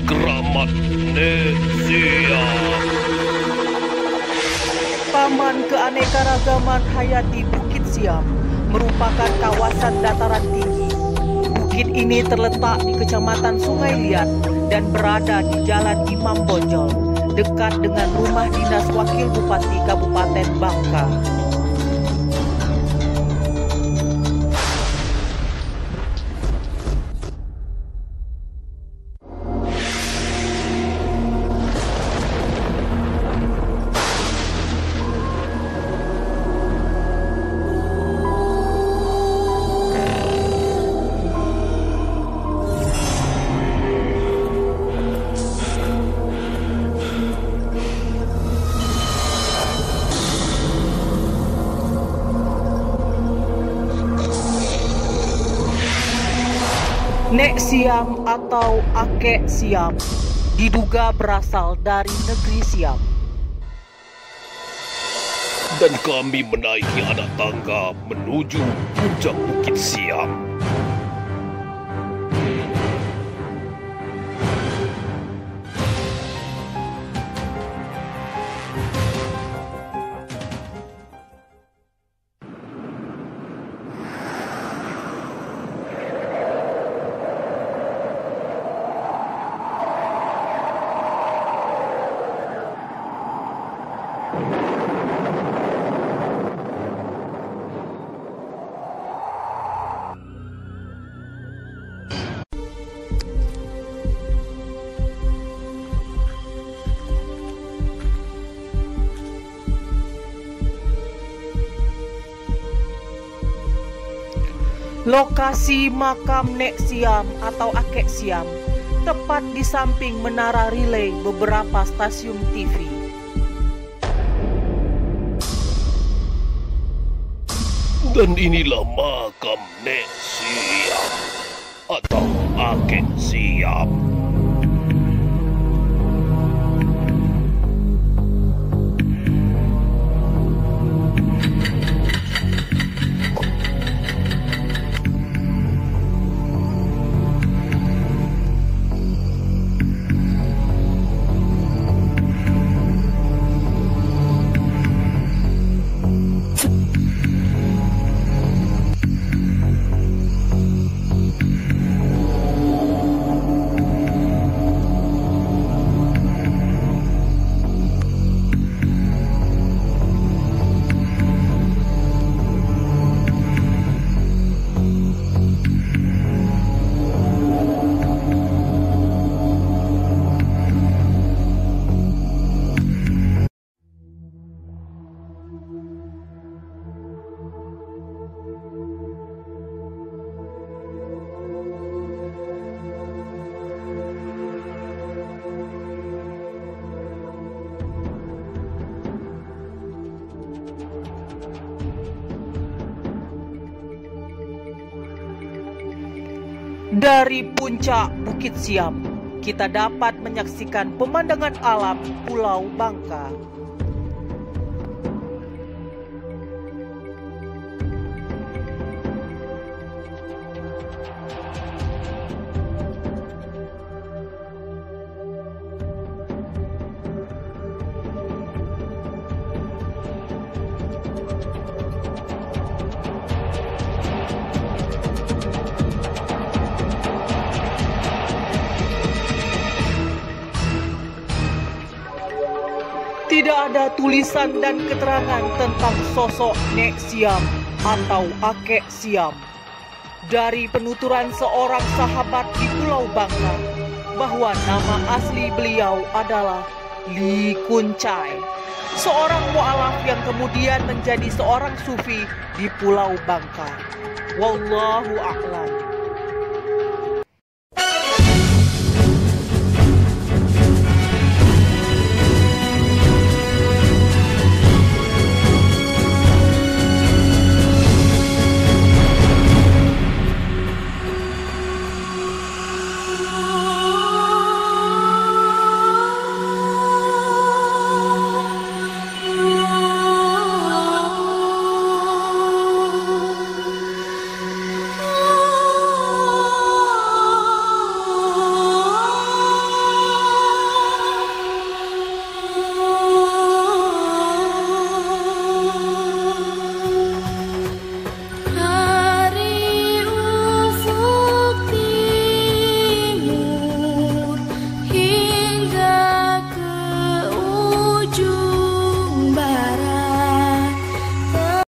Keramat Nek Siam. Taman Keanekaragaman Hayati Bukit Siam merupakan kawasan dataran tinggi. Bukit ini terletak di Kecamatan Sungai Liat dan berada di Jalan Imam Bonjol, dekat dengan rumah dinas Wakil Bupati Kabupaten Bangka. Nek Siam atau Akek Siam diduga berasal dari negeri Siam. Dan kami menaiki anak tangga menuju puncak Bukit Siam. Lokasi makam Nek Siam atau Akek Siam tepat di samping menara relay beberapa stasiun TV. Dan inilah makam Nek Siam atau Akek Siam. Dari puncak Bukit Siam, kita dapat menyaksikan pemandangan alam Pulau Bangka. Tidak ada tulisan dan keterangan tentang sosok Nek Siam atau Akek Siam. Dari penuturan seorang sahabat di Pulau Bangka bahwa nama asli beliau adalah Li Kuncai, seorang mu'alaf yang kemudian menjadi seorang sufi di Pulau Bangka. Wallahu a'lam.